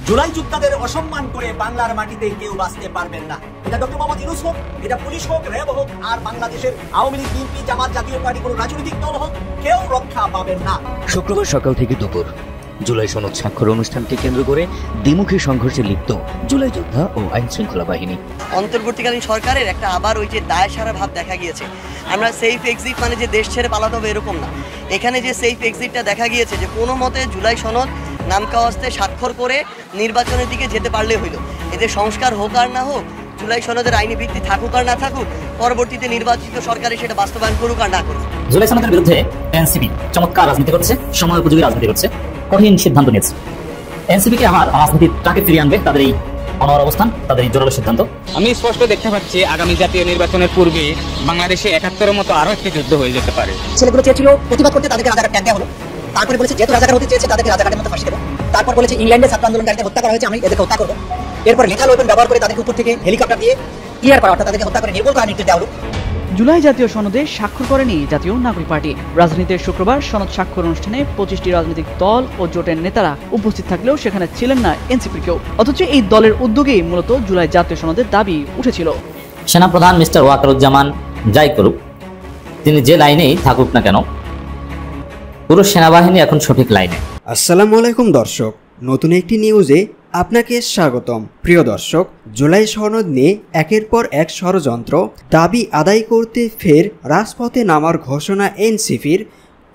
জুলাই যোদ্ধাদের অসম্মান করে বাংলার মাটিতে কেউ বাঁচতে পারবেন না। এটা ডক্টর মোহাম্মদ ইউনূস হোক, এটা পুলিশ হোক, র্যাব হোক, আর বাংলাদেশের আওয়ামী লীগ, বিএনপি, জামাত, জাতীয় পার্টি, কোনো রাজনৈতিক দল হোক, কেউ রক্ষা পাবেন না। শুক্রবার সকাল থেকে দুপুর জুলাই সনদ স্বাক্ষর অনুষ্ঠানকে কেন্দ্র করে দ্বিমুখী সংঘর্ষে লিপ্ত জুলাই যোদ্ধা ও আইন শৃঙ্খলা বাহিনী। অন্তর্বর্তীকালীন সরকারের একটা আবার ওই যে দায় সারা ভাব দেখা গিয়েছে। আমরা সেফ এক্সিট মানে যে দেশ ছেড়ে পালাতে হবে এরকম না, এখানে যে সেফ এক্সিটটা দেখা গিয়েছে যে কোনো মতে জুলাই সনদ নামকাওয়াস্তে স্বাক্ষর করে নির্বাচনের দিকে যেতে পারলে হইল। এতে সংস্কার হোক আর না হোক, জুলাই সনদের আইনি ভিত্তি থাকুক আর না থাকুক, পরবর্তীতে নির্বাচিত সরকারে সেটা বাস্তবায়ন করুক আর না করুক। জুলাই সনদের বিরুদ্ধে এনসিপি চমৎকার রাজনীতি করছে, সময় উপযোগী রাজনীতি করছে, কঠিন সিদ্ধান্ত নিয়েছে। এনসিপিকে আমার রাজনীতির ট্রাকে ফিরিয়ে আনবে তাদের এই অনর অবস্থান, তাদের এই জোরালো সিদ্ধান্ত। আমি স্পষ্ট দেখতে পাচ্ছি আগামী জাতীয় নির্বাচনের পূর্বে বাংলাদেশে ৭১-এর মতো আরো একটি যুদ্ধ হয়ে যেতে পারে। ছেলেগুলো চেয়েছিল প্রতিবাদ করতে, তাদেরকে রাজাকার ট্যাগ দেওয়া হলো। তারপরে বলেছে যেহেতু রাজাকার হতে চেয়েছে তাদেরকে রাজাকারের মতো ফাঁসি দেবো। তারপর বলেছে ইংল্যান্ডে ছাত্র আন্দোলনকারীদের হত্যা করা হয়েছে, আমি এদেরকে হত্যা করবো। এরপর লেথাল ওয়েপন ব্যবহার করে তাদেরকে উপর থেকে হেলিকপ্টার দিয়ে ক্লিয়ার করা, অর্থাৎ তাদেরকে হত্যা করে নির্মূল করার নির্দেশ দেওয়া হলো। জুলাই জাতীয় সনদে স্বাক্ষর করেনি জাতীয় নাগরিক পার্টি। রাজধানীতে শুক্রবার সনদ স্বাক্ষর অনুষ্ঠানে ২৫টি রাজনৈতিক দল ও জোটের নেতারা উপস্থিত থাকলেও সেখানে ছিলেন না এনসিপির কেউ। অথচ এই দলের উদ্যোগেই মূলত জুলাই জাতীয় সনদের দাবি উঠেছিল। সেনাপ্রধান মিস্টার ওয়াকারুজ্জামান যাই করুক, তিনি যে লাইনেই থাকুক না কেন, পুরো সেনাবাহিনী এখন সঠিক লাইনে। আসসালামু আলাইকুম দর্শক, নতুন একটি নিউজে আপনাকে স্বাগতম। প্রিয় দর্শক, জুলাই সনদ নিয়ে একের পর এক ষড়যন্ত্র, দাবি আদায় করতে ফের রাজপথে নামার ঘোষণা এনসিপির,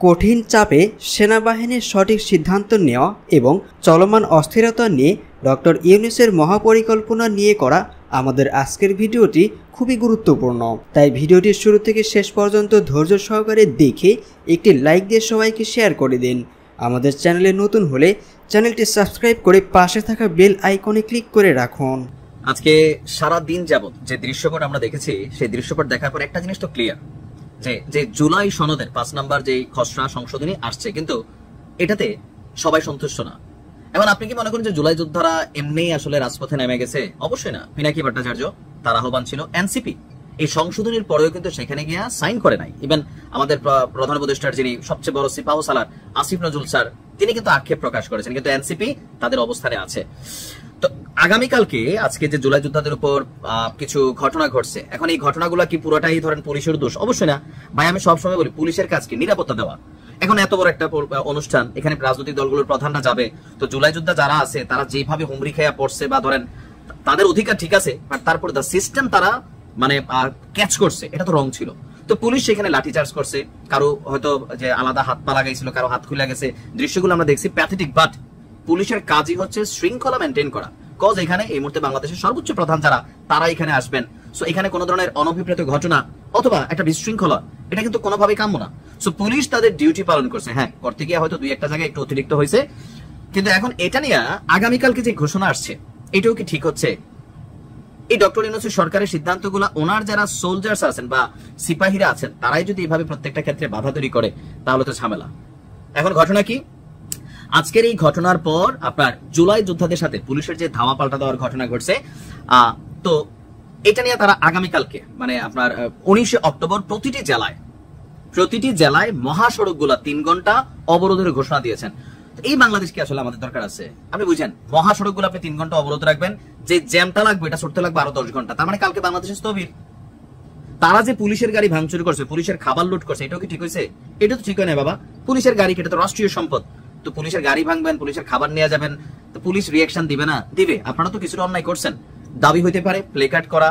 কঠিন চাপে সেনাবাহিনীর সঠিক সিদ্ধান্ত নেওয়া এবং চলমান অস্থিরতা নিয়ে ডক্টর ইউনূসের মহাপরিকল্পনা নিয়ে করা আমাদের আজকের ভিডিওটি খুবই গুরুত্বপূর্ণ। তাই ভিডিওটির শুরু থেকে শেষ পর্যন্ত ধৈর্য সহকারে দেখে একটি লাইক দিয়ে সবাইকে শেয়ার করে দিন। আমাদের চ্যানেলে নতুন হলে চ্যানেলটি সাবস্ক্রাইব করে পাশে থাকা বেল আইকনে ক্লিক করে রাখুন। আজকে সারা দিন যাবত যে দৃশ্যপট আমরা দেখেছি, সেই দৃশ্যপট দেখার পর একটা জিনিস তো ক্লিয়ার, যে জুলাই সনদের ৫ নম্বর যে খসড়া সংশোধনী আসছে, কিন্তু এটাতে সবাই সন্তুষ্ট না। এখন আপনি কি মনে করেন যে জুলাই যোদ্ধারা এমনি আসলে রাজপথে নেমে গেছে? অবশ্যই না। পিনাকি ভট্টাচার্য তার আহ্বান ছিল, এনসিপি এই সংশোধনীর পরেও কিন্তু সেখানে গিয়ে সাইন করে নাই। ইভেন আমাদের প্রধান উপদেষ্টার যিনি সবচেয়ে বড় সিপাহ সালার আসিফ নজরুল স্যার, তিনি কিন্তু আক্ষেপ প্রকাশ করেছেন, কিন্তু এনসিপি তাদের অবস্থানে আছে। তো আগামীকালকে আজকে যে জুলাই যোদ্ধাদের উপর কিছু ঘটনা ঘটছে, এখন এই ঘটনাগুলো কি পুরোটাই ধরেন পুলিশের দোষ? অবশ্যই না ভাই। আমি সবসময় বলি পুলিশের কাজ কি? নিরাপত্তা দেওয়া। এখন এত বড় একটা অনুষ্ঠান, এখানে রাজনৈতিক দলগুলোর প্রধানরা যাবে, তো জুলাই যোদ্ধা যারা আছে তারা যেভাবে হুমড়ি খেয়া পড়ছে, বা ধরেন তাদের অধিকার ঠিক আছে, বাট তারপরে দ্য সিস্টেম তারা মানে ক্যাচ করছে, এটা তো রং ছিল। তো পুলিশ সেখানে লাঠিচার্জ করছে, কারো হয়তো যে আলাদা হাত পা লাগাইছিল, কারো হাত খুলে গেছে, দৃশ্যগুলো আমরা দেখছি প্যাথেটিক। বাট পুলিশের কাজই হচ্ছে শৃঙ্খলা মেনটেন করা, কজ এখানে এই মুহূর্তে বাংলাদেশের সর্বোচ্চ প্রধান যারা, তারা এখানে আসবেন। সো এখানে কোনো ধরনের অনভিপ্রেত ঘটনা অথবা একটা বিশৃঙ্খলা, এটা কিন্তু কোনোভাবেই কাম্য না। সো পুলিশ তাদের ডিউটি পালন করছে। হ্যাঁ, করতে গিয়ে হয়তো দুই একটা জায়গায় একটু অতিরিক্ত হয়েছে, কিন্তু এখন এটা নিয়ে আগামীকালকে যে ঘোষণা আসছে, এটাও কি ঠিক হচ্ছে? এই ডক্টর ইউনূসের সরকারের সিদ্ধান্তগুলো ওনার যারা সোলজার্স আছেন বা সিপাহীরা আছেন, তারাই যদি এইভাবে প্রত্যেকটা ক্ষেত্রে বাধা তৈরি করে, তাহলে তো ঝামেলা। এখন ঘটনা কি? আজকের এই ঘটনার পর আপনার জুলাই যোদ্ধাদের সাথে পুলিশের যে ধাওয়া পাল্টা দেওয়ার ঘটনা ঘটছে, তো এটা নিয়ে তারা আগামীকালকে মানে আপনার ১৯শে অক্টোবর প্রতিটি জেলায় মহাসড়কগুলা ৩ ঘন্টা অবরোধের ঘোষণা দিয়েছেন। এই বাংলাদেশ কি আসলে আমাদের দরকার আছে? আপনি বুঝেন, মহাসড়কগুলো আপনি ৩ ঘন্টা অবরোধ রাখবেন, যে জ্যামটা লাগবে এটা সরতে লাগবে আরো ১০ ঘন্টা। তার মানে কালকে বাংলাদেশের স্থবির। তারা যে পুলিশের গাড়ি ভাঙচুর করছে, পুলিশের খাবার লুট করছে, এটাও কি ঠিক হয়েছে? এটা তো ঠিক হয় না বাবা। পুলিশের গাড়ি, এটা তো রাষ্ট্রীয় সম্পদ। তো পুলিশের গাড়ি ভাঙবেন, পুলিশের খাবার নিয়ে যাবেন, তো পুলিশ রিয়াকশন দিবে না? দিবে। আপনারা তো কিছুটা অন্যায় করছেন। দাবি হইতে পারে প্লেকার্ড করা,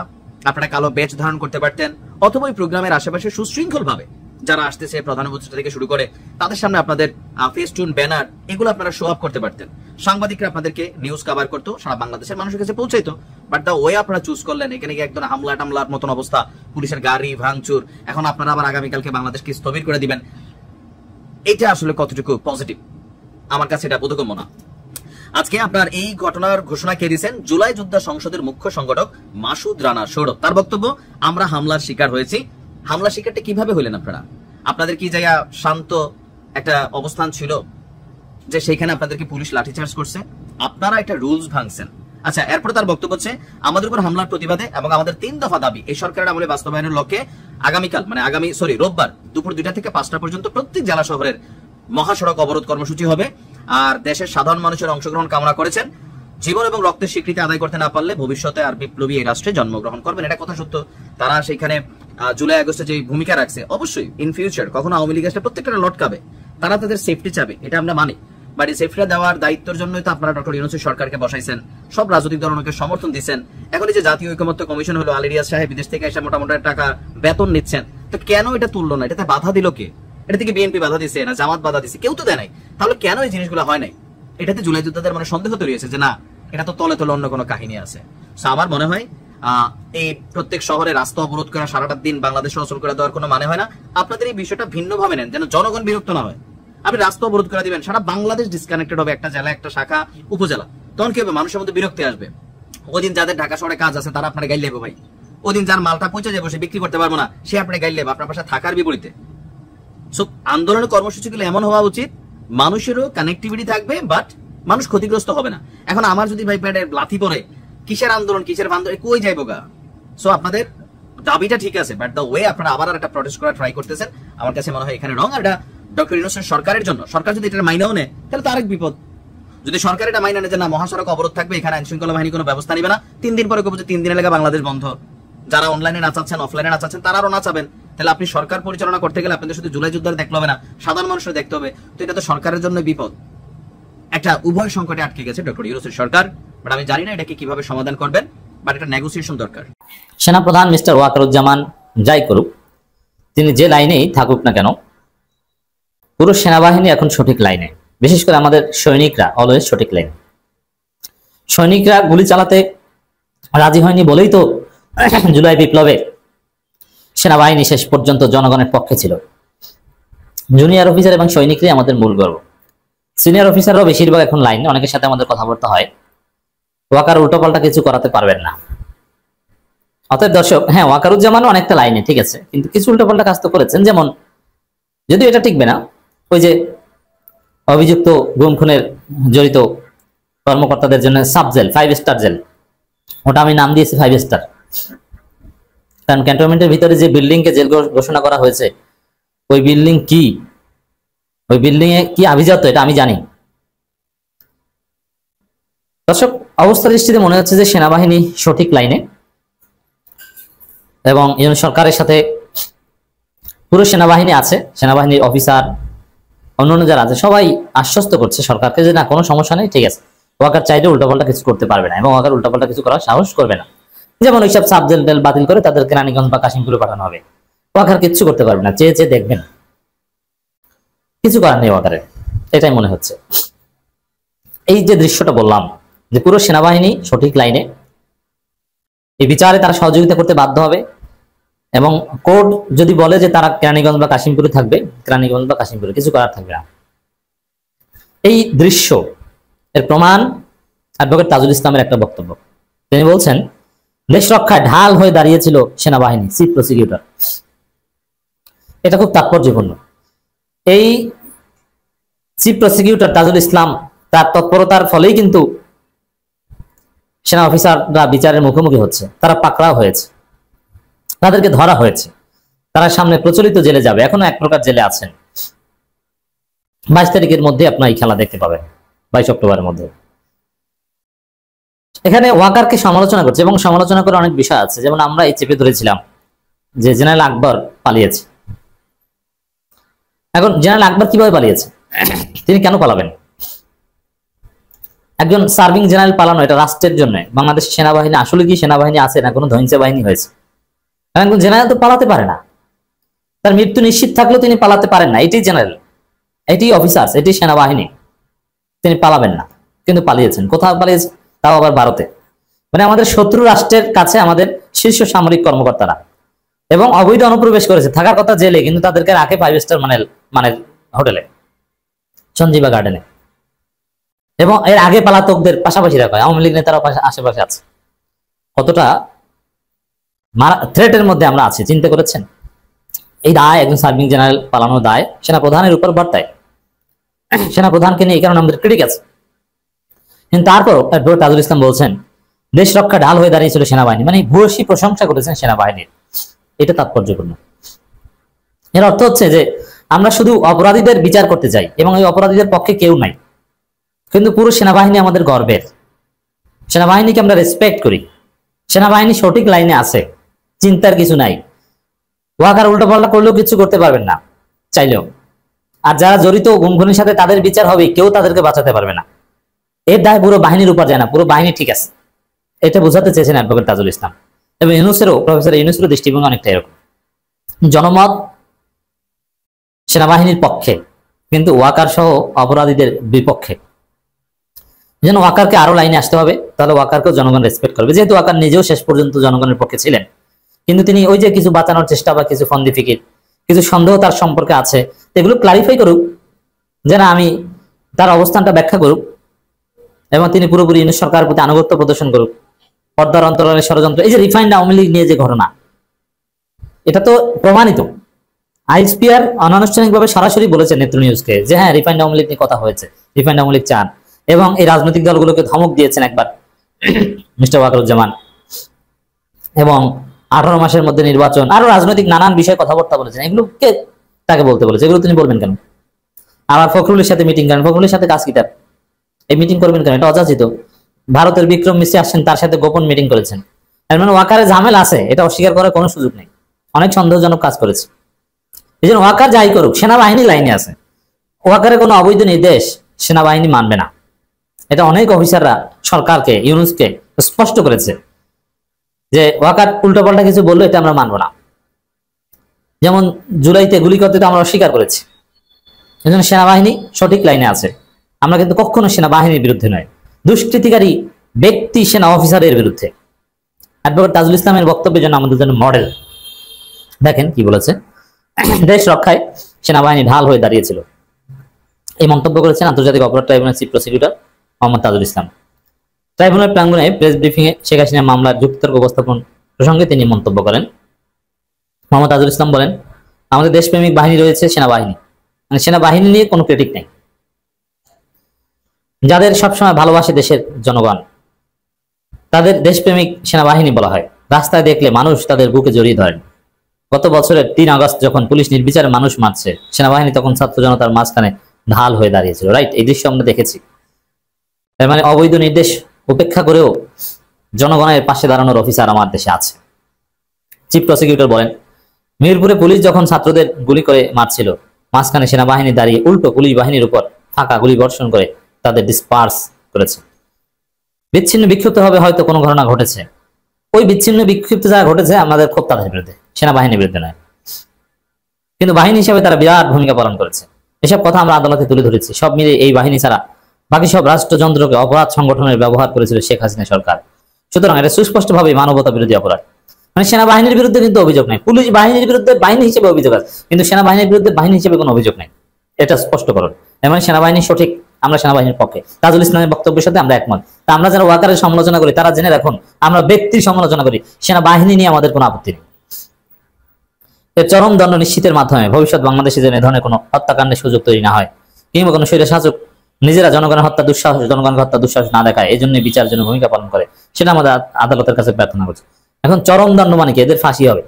আপনারা কালো ব্যাচ ধারণ করতে পারতেন, অথবা ওই প্রোগ্রামের আশেপাশে সুশৃঙ্খল ভাবে যারা আসতেছে প্রধান উপদেষ্টা থেকে শুরু করে তাদের সামনে আপনাদের ফেস্টুন, ব্যানার, এগুলো আপনারা শো আপ করতে পারতেন। সাংবাদিকরা আপনাদেরকে নিউজ কভার করতো, সারা বাংলাদেশের মানুষের কাছে পৌঁছাইতো। বাট দা ওয়ে আপনারা চুজ করলেন, এখানে গিয়ে একদম হামলা টামলার মতন অবস্থা, পুলিশের গাড়ি ভাঙচুর। এখন আপনারা আবার আগামীকালকে বাংলাদেশকে স্থবির করে দিবেন, এটা আসলে কতটুকু পজিটিভ? আমার কাছে এটা বোধগম্য না। আজকে আপনার এই ঘটনার ঘোষণা কে দিয়েছেন? জুলাই যোদ্ধা সংসদের মুখ্য সংগঠক মাসুদ রানা সৌরভ। তার বক্তব্য, আমরা হামলার শিকার হয়েছি। হামলার শিকারটা কিভাবে হইলেন আপনারা? আপনাদের কি জায়গা শান্ত একটা অবস্থান ছিল যে সেখানে আপনাদেরকে পুলিশ লাঠিচার্জ করছে? আপনারা একটা রুলস ভাঙছেন। আচ্ছা, এরপরে তার বক্তব্য হচ্ছে, আমাদের উপর হামলার প্রতিবাদে এবং আমাদের ৩ দফা দাবি এই সরকারের আমলে বাস্তবায়নের লক্ষ্যে আগামীকাল মানে রোববার দুপুর ২টা থেকে ৫টা পর্যন্ত প্রত্যেক জেলা শহরের মহাসড়ক অবরোধ কর্মসূচি হবে। আর দেশের সাধারণ মানুষের অংশগ্রহণ কামনা করেছেন। জীবন এবং রক্তের স্বীকৃতি আদায় করতে না পারলে ভবিষ্যতে আর বিপ্লবী এই রাষ্ট্রে জন্মগ্রহণ করবেন, এটা কথা সত্য। তারা সেখানে জুলাই আগস্টে যে ভূমিকা রাখছে, অবশ্যই ইন ফিউচার কখনো আওয়ামী লীগ আসলে প্রত্যেকটা লটকাবে, তারা তাদের সেফটি চাবে, এটা আমরা মানি। বাট এই সেফটিটা দেওয়ার দায়িত্বের জন্যই তো আপনারা ডক্টর ইউনূসের সরকারকে বসাইছেন, সব রাজনৈতিক দলকে সমর্থন দিচ্ছেন। এখন এই যে জাতীয় ঐকমত্য কমিশন হলো, আলী রিয়াজ সাহেব বিদেশ থেকে এসে মোটামুটি টাকা বেতন নিচ্ছেন, তো কেন এটা তুললো না? এটাতে বাধা দিল কে? এটা থেকে বিএনপি বাধা দিচ্ছে না জামাত বাধা দিচ্ছে? কেউ তো দেয় নাই। তাহলে কেন এই জিনিসগুলো হয় নাই? এটাতে জুলাই যোদ্ধাদের মানে সন্দেহ তৈরি হয়েছে যে না, এটা তো তলে তলে অন্য কোনো কাহিনী আছে। আমার মনে হয় এই প্রত্যেক শহরে রাস্তা অবরোধ করা, সারাটা দিন বাংলাদেশ চলাচল করে দেওয়ার কোনো মানে হয় না। আপনাদের এই বিষয়টা ভিন্নভাবে নেন, যেন জনগণ বিরক্ত না হয়। আপনি রাস্তা অবরোধ করে দিবেন, সারা বাংলাদেশ ডিসকানেক্টেড হবে, একটা জেলা, একটা শাখা, উপজেলা, তখন কি হবে? মানুষের মধ্যে বিরক্তি আসবে। ওদিন যাদের ঢাকা শহরে কাজ আছে তারা আপনার গাইলে ভাই, ওদিন যার মালটা পৌঁছে যাবে সে বিক্রি করতে পারবো না, সে আপনার গাইলে আপনার পাশে থাকার বিপরীতে। সো আন্দোলনের কর্মসূচিগুলো এমন হওয়া উচিত মানুষেরও কানেক্টিভিটি থাকবে, বাট মানুষ ক্ষতিগ্রস্ত হবে না। এখন আমার যদি ভাই প্যাডে লাথি পড়ে, কিসের আন্দোলন, কিসের আন্দোলন, কই যাইবো গা? সো আপনাদের দাবিটা ঠিক আছে, বাট দ্য ওয়ে আপনারা আবার একটা প্রটেস্ট করা ট্রাই করতেছেন, আমার কাছে মনে হয় এখানে রং। আর এটা ডক্টর ইউনূসের সরকারের জন্য, সরকার যদি এটা মাইনাও নেয় তাহলে তো আরেক বিপদ। যদি সরকার এটা মাইনা নেয় যে না মহাসড়ক অবরোধ থাকবে, এখানে আইন শৃঙ্খলা বাহিনী কোনো ব্যবস্থা নিবে না, 3 দিন পরে কবে যে 3 দিনের লেগে বাংলাদেশ বন্ধ, যারা অনলাইনে নাচাচ্ছেন, অফলাইনে নাচাচ্ছেন, তারাও নাচাবেন, তাহলে আপনি সরকার পরিচালনা করতে গেলে আপনাদের শুধু জুলাই যোদ্ধার দেখতে হবে না, সাধারণ মানুষের দেখতে হবে। তো এটা তো সরকারের জন্য বিপদ। একটা উভয় সংকটে আটকে গেছে ডক্টর ইউনূসের সরকার, বাট আমি জানি না এটাকে কিভাবে সমাধান করবেন, বাট এটা নেগোসিয়েশন দরকার। সেনাপ্রধান মিস্টার ওয়াকারুজ্জামান যাই করুক, তিনি যে লাইনেই থাকুক না কেন, পুরো সেনাবাহিনী এখন সঠিক লাইনে, বিশেষ করে আমাদের সৈনিকরা অলওয়েজ সঠিক লাইনে। সৈনিকরা গুলি চালাতে রাজি হয়নি বলেই তো জুলাই বিপ্লবে সেনাবাহিনী শেষ পর্যন্ত জনগণের পক্ষে ছিল। জুনিয়র অফিসার এবং সৈনিকরাই আমাদের মূল গর্ব। সিনিয়র অফিসাররাও বেশিরভাগ এখন লাইনে, অনেকের সাথে আমাদের কথাবার্তা হয়, ওয়াকার উল্টোপাল্টা কিছু করাতে পারবেন না। অতএব দর্শক, হ্যাঁ ওয়াকারুজ্জামানও অনেকটা লাইনে, ঠিক আছে, কিন্তু কিছু উল্টোপাল্টা কাজ তো করেছেন। যেমন, যদিও এটা টিকবে না, ওই যে অভিযুক্ত গুম খুনের জড়িত কর্মকর্তাদের জন্য সাব জেল, 5 স্টার জেল, ওটা আমি নাম দিয়েছি 5 স্টার, কারণ ক্যান্টনমেন্টের ভিতরে যে বিল্ডিং কে জেল ঘোষণা করা হয়েছে, ওই বিল্ডিং কি, ওই বিল্ডিং এ কি আভিজাত্য এটা আমি জানি। দর্শক, অবস্থা দৃষ্টিতে মনে হচ্ছে যে সেনাবাহিনী সঠিক লাইনে, এবং ইউনূস সরকারের সাথে পুরো সেনাবাহিনী আছে, সেনাবাহিনীর অফিসার, অন্যান্য যারা আছে সবাই আশ্বস্ত করছে সরকারকে যে না কোনো সমস্যা নেই, ঠিক আছে, ওয়াকার চাইলে উল্টাপাল্টা কিছু করতে পারবে না, এবং ওয়াকার উল্টাপাল্টা কিছু করার সাহস করবে না। যেমন ওইসব সাব জেল টেল বাতিল করে তাদেরকে রানীগঞ্জ বা কাশিমপুরে পাঠানো হবে, ওয়াকার কিচ্ছু করতে পারবে না, চেয়ে চেয়ে দেখবেন, কিছু করার নেই ওয়াকারের, এটাই মনে হচ্ছে। এই যে দৃশ্যটা বললাম যে পুরো সেনাবাহিনী সঠিক লাইনে, এই বিচারে তারা সহযোগিতা করতে বাধ্য হবে, এবং কোর্ট যদি বলে যে তারা কেরানীগঞ্জ বা কাশিমপুরে থাকবে, কেরানীগঞ্জ বা কাশিমপুরে, কিছু করার থাকবে না। এই দৃশ্য এর প্রমাণ অ্যাডভোকেট তাজুল ইসলামের একটা বক্তব্য। তিনি বলছেন, দেশ রক্ষায় ঢাল হয়ে দাঁড়িয়েছিল সেনাবাহিনী, চিফ প্রসিকিউটর। এটা খুব তাৎপর্যপূর্ণ। এই চিফ প্রসিকিউটর তাজুল ইসলাম, তার তৎপরতার ফলেই কিন্তু সেনা অফিসাররা বিচারের মুখোমুখি হচ্ছে, তারা পাকড়াও হয়েছে, তাদেরকে ধরা হয়েছে, তারা সামনে প্রচলিত জেলে যাবে, এখনো এক প্রকার জেলে আছেন। 22 তারিখের মধ্যে আপনার এই খেলা দেখতে পাবেন, 22 অক্টোবরের মধ্যে। এখানে ওয়াকারকে সমালোচনা করছে, এবং সমালোচনা করে অনেক বিষয় আছে, যেমন আমরা এই চেপে ধরেছিলাম যে জেনারেল আকবর পালিয়েছে। এখন জেনারেল আকবর কিভাবে পালিয়েছে, তিনি কেন পালাবেন? একজন সার্ভিং জেনারেল পালানো এটা রাষ্ট্রের জন্য, বাংলাদেশ সেনাবাহিনী আসলে কি সেনাবাহিনী আছে না কোনো ধ্বংসা বাহিনী হয়েছে? কারণ জেনারেল তো পালাতে পারে না, তার মৃত্যু নিশ্চিত থাকলেও তিনি পালাতে পারেন না। এটি জেনারেল, এটি অফিসার্স, এটি সেনাবাহিনী, তিনি পালাবেন না, কিন্তু পালিয়েছেন। কোথাও পালিয়েছে? তাও আবার ভারতে, মানে আমাদের শত্রু রাষ্ট্রের কাছে আমাদের শীর্ষ সামরিক কর্মকর্তারা, এবং অবৈধ অনুপ্রবেশ করেছে, থাকার কথা জেলে, কিন্তু তাদেরকে রাখে 5 স্টার মানের হোটেলে, সঞ্জীবা গার্ডেনে, এবং এর আগে পালাতকদের পাশাপাশি রাখা হয়, আওয়ামী লীগ নেতারাও আশেপাশে আছে। কতটা থ্রেটের মধ্যে আমরা আছি চিন্তা করেছেন? এই দায় একজন সার্ভিং জেনারেল পালানোর দায় সেনাপ্রধানের উপর বর্তায়। সেনাপ্রধানকে নিয়ে এই কারণে আমাদের ক্রিটিক আছে, কিন্তু তারপর তাজুল ইসলাম বলছেন দেশ রক্ষা ঢাল হয়ে দাঁড়িয়েছিল সেনাবাহিনী, মানে ভূয়সী প্রশংসা করেছেন সেনাবাহিনীর। এটা তাৎপর্যপূর্ণ। এর অর্থ হচ্ছে যে আমরা শুধু অপরাধীদের বিচার করতে চাই, এবং এই অপরাধীদের পক্ষে কেউ নাই, কিন্তু পুরো সেনাবাহিনী আমাদের গর্বের, সেনাবাহিনীকে আমরা রেসপেক্ট করি, সেনাবাহিনী সঠিক লাইনে আছে, চিন্তার কিছু নাই। ওয়াকার উল্টোপাল্টা করলেও কিছু করতে পারবেন না চাইলেও। আর যারা জড়িত গুমখুনির সাথে তাদের বিচার হবে, কেউ তাদেরকে বাঁচাতে পারবে না। এর দায় পুরো বাহিনীর উপর যায় না, পুরো বাহিনী ঠিক আছে, এটা বোঝাতে চেয়েছেন অ্যাডভোকেট তাজুল ইসলাম। এবং প্রফেসর ইউনূসেরও দৃষ্টিভঙ্গি অনেকটা এরকম। জনমত সেনাবাহিনীর পক্ষে, কিন্তু ওয়াকার সহ অপরাধীদের বিপক্ষে। যেন ওয়াকারকে আরো লাইনে আসতে হবে, তাহলে ওয়াকারকেও জনগণ রেসপেক্ট করবে। যেহেতু ওয়াকার নিজেও শেষ পর্যন্ত জনগণের পক্ষে ছিলেন, কিন্তু তিনি ওই যে কিছু বাঁচানোর চেষ্টা বা কিছু ফন্দি ফিকির, কিছু সন্দেহ তার সম্পর্কে আছে, এগুলো ক্লারিফাই করুক, যেন আমি তার অবস্থানটা ব্যাখ্যা করুক, এবং তিনি পুরোপুরি ইউনূস সরকারের প্রতি আনুগত্য প্রদর্শন করুক। পর্দার অন্তরালের ষড়যন্ত্র, এই যে রিফাইন্ড আওয়ামী লীগ নিয়ে যে ঘটনা, এটা তো প্রমাণিত। আইএসপিআর অনানুষ্ঠানিকভাবে সরাসরি বলেছে নেত্র নিউজকে যে হ্যাঁ, রিফাইন্ড আওয়ামী লীগ নিয়ে কথা হয়েছে, রিফাইন্ড আওয়ামী লীগ চান, এবং এই রাজনৈতিক দলগুলোকে ধমক দিয়েছেন একবার মিস্টার ওয়াকারুজ্জামান, এবং 18 মাসের মধ্যে নির্বাচন, আরো রাজনৈতিক নানান বিষয়ে কথাবার্তা বলেছেন। এগুলো কে তাকে বলতে বলেছে? এগুলো তিনি বলবেন কেন? আবার ফখরুলের সাথে মিটিং করেন, ফখরুলের সাথে কাজ কি তার? এই মিটিং করবেন কেন? এটা অযাচিত। ভারতের বিক্রম মিশ্রি আসছেন, তার সাথে গোপন মিটিং করেছেন। এর মানে ওয়াকারে ঝামেলা আছে, এটা অস্বীকার করার কোনো সুযোগ নেই। অনেক সন্দেহজনক কাজ করেছে। এই জন্য ওয়াকার যাই করুক, সেনাবাহিনী লাইনে আছে। ওয়াকারে কোনো অবৈধ নির্দেশ সেনাবাহিনী মানবে না, এটা অনেক অফিসাররা সরকারকে, ইউনূসকে স্পষ্ট করেছে যে ওয়াকার উল্টোপাল্টা কিছু বললো এটা আমরা মানবো না। যেমন জুলাইতে গুলি করতে তো আমরা অস্বীকার করেছি। এই জন্য সেনাবাহিনী সঠিক লাইনে আছে। আমরা কিন্তু কখনো সেনাবাহিনীর বিরুদ্ধে নয়, দুষ্কৃতিকারী ব্যক্তি সেনা অফিসারের বিরুদ্ধে। অ্যাডভোকেট তাজুল ইসলামের বক্তব্যের জন্য আমাদের জন্য মডেল। দেখেন কি বলেছে, দেশ রক্ষায় সেনাবাহিনী ঢাল হয়ে দাঁড়িয়েছিল, এই মন্তব্য করেছেন আন্তর্জাতিক অপরাধ tribunal chief prosecutor Mohammad Tajul Islam. Tribunal প্রাঙ্গণে প্রেস ব্রিফিং এ শেখ হাসিনা মামলার যুক্তিতর্ক উপস্থাপন প্রসঙ্গে তিনি মন্তব্য করেন। মোহাম্মদ তাজুল ইসলাম বলেন, আমাদের দেশপ্রেমিক বাহিনী রয়েছে, সেনাবাহিনী, মানে সেনাবাহিনী নিয়ে কোনো ক্রিটিক নেই, যাদের সবসময় ভালোবাসে দেশের জনগণ, তাদের দেশপ্রেমিক সেনাবাহিনী বলা হয়। রাস্তায় দেখলে মানুষ তাদের বুকে জড়িয়ে ধরেন। গত বছরের 3 আগস্ট যখন পুলিশ নির্বিচারে মানুষ মারছে, সেনাবাহিনী তখন ছাত্র জনতার মাঝখানে ঢাল হয়ে দাঁড়িয়েছিল। রাইট, এই দৃশ্য আমরা দেখেছি। তার মানে অবৈধ নির্দেশ উপেক্ষা করেও জনগণের পাশে দাঁড়ানোর অফিসার আমার দেশে আছে। চিফ প্রসিকিউটর বলেন, মিরপুরে পুলিশ যখন ছাত্রদের গুলি করে মারছিল, মাঝখানে সেনাবাহিনী দাঁড়িয়ে উল্টো পুলিশ বাহিনীর উপর ফাঁকা গুলি বর্ষণ করে তাদের ডিসপার্স করেছে। বিচ্ছিন্ন বিক্ষিপ্ত হবে হয়তো কোনো ঘটনা ঘটেছে, ওই বিচ্ছিন্ন বিক্ষিপ্ত যা ঘটেছে আমাদের ক্ষোভ তাদের বিরুদ্ধে, সেনাবাহিনীর বিরুদ্ধে নয়, কিন্তু বাহিনী হিসেবে তারা বিরাট ভূমিকা পালন করেছে। এসব কথা আমরা আদালতে তুলে ধরেছি। সব মিলে এই বাহিনী ছাড়া বাকি সব রাষ্ট্রযন্ত্রকে অপরাধ সংগঠনের ব্যবহার করেছিল শেখ হাসিনা সরকার। সুতরাং এটা সুস্পষ্টভাবে মানবতা বিরোধী অপরাধ। মানে সেনাবাহিনীর বিরুদ্ধে কিন্তু অভিযোগ নেই, পুলিশ বাহিনীর বিরুদ্ধে বাহিনী হিসেবে অভিযোগ আছে, কিন্তু সেনাবাহিনীর বিরুদ্ধে বাহিনী হিসেবে কোনো অভিযোগ নেই, এটা স্পষ্টকরণ। মানে সেনাবাহিনী সঠিক, আমরা সেনাবাহিনীর পক্ষে। তাজুল ইসলামের বক্তব্যের সাথে আমরা একমত। তা আমরা যারা ওয়াকারের সমালোচনা করি তারা জেনে রাখুন, আমরা ব্যক্তির সমালোচনা করি, সেনাবাহিনী নিয়ে আমাদের কোনো আপত্তি নেই। এর চরম দণ্ড নিশ্চিতের মাধ্যমে ভবিষ্যৎ বাংলাদেশে যেন এ ধরনের কোনো হত্যাকাণ্ডের সুযোগ তৈরি না হয়, কিংবা কোনো স্বৈরশাসক নিজেরা জনগণের হত্যা দুঃসাহস, জনগণকে হত্যা দুঃসাহস না দেখায়, এই জন্য বিচার জন্য ভূমিকা পালন করে, সেটা আমাদের আদালতের কাছে প্রার্থনা করছে। এখন চরম দণ্ড মানে কি? এদের ফাঁসি হবে।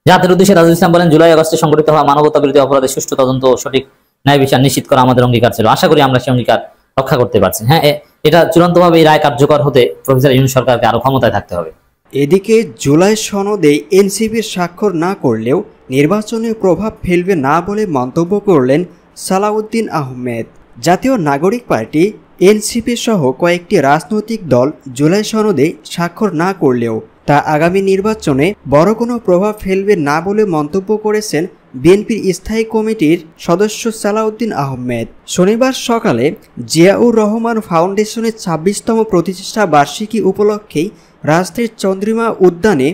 জাতির উদ্দেশ্যে তাজুল ইসলাম বলেন, জুলাই আগস্টে সংঘটিত হওয়া মানবতা বিরোধী অপরাধের সুষ্ঠু তদন্ত ও সঠিক ন্যায় বিচার নিশ্চিত করা আমাদের অঙ্গীকার ছিল। আশা করি আমরা সেই অঙ্গীকার রক্ষা করতে পারছি। হ্যাঁ, এটা চূড়ান্তভাবে এই রায় কার্যকর হতে প্রফেসর ইউনূস সরকারকে আরো ক্ষমতায় থাকতে হবে। এদিকে জুলাই সনদে এনসিপির স্বাক্ষর না করলেও নির্বাচনে প্রভাব ফেলবে না বলে মন্তব্য করলেন সালাউদ্দিন আহমেদ। জাতীয় নাগরিক পার্টি, এনসিপি সহ কয়েকটি রাজনৈতিক দল জুলাই সনদে স্বাক্ষর না করলেও তা আগামী নির্বাচনে বড় কোনো প্রভাব ফেলবে না বলে মন্তব্য করেছেন বিএনপির স্থায়ী কমিটির সদস্য সালাউদ্দিন আহমেদ। শনিবার সকালে জিয়াউর রহমান ফাউন্ডেশনের 26তম প্রতিষ্ঠা বার্ষিকী উপলক্ষেই রাজধানীর চন্দ্রিমা উদ্যানে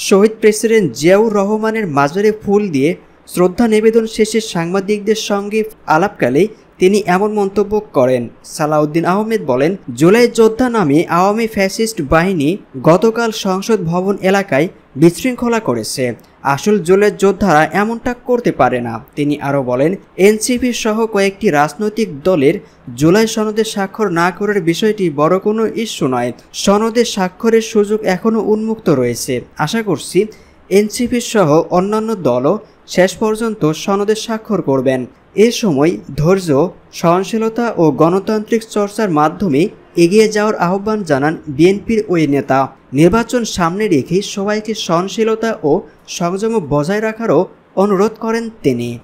শহীদ প্রেসিডেন্ট জিয়াউর রহমানের মাজারে ফুল দিয়ে শ্রদ্ধা নিবেদন শেষে সাংবাদিকদের সঙ্গে আলাপকালে তিনি এমন মন্তব্য করেন। সালাউদ্দিন আহমেদ বলেন, জুলাই যোদ্ধা নামে আওয়ামী ফ্যাসিস্ট বাহিনী গতকাল সংসদ ভবন এলাকায় বিশৃঙ্খলা করেছে। আসল জুলাই যোদ্ধারা এমনটা করতে পারে না। তিনি আরও বলেন, এনসিপি সহ কয়েকটি রাজনৈতিক দলের জুলাই সনদে স্বাক্ষর না করার বিষয়টি বড় কোনো ইস্যু নয়। সনদে স্বাক্ষরের সুযোগ এখনও উন্মুক্ত রয়েছে। আশা করছি এনসিপি সহ অন্যান্য দলও শেষ পর্যন্ত সনদে স্বাক্ষর করবেন। এ সময় ধৈর্য, সহনশীলতা ও গণতান্ত্রিক চর্চার মাধ্যমে এগিয়ে যাওয়ার আহ্বান জানান বিএনপির ওই নেতা। নির্বাচন সামনে রেখে সবাইকে সহনশীলতা ও সংযম বজায় রাখারও অনুরোধ করেন তিনি।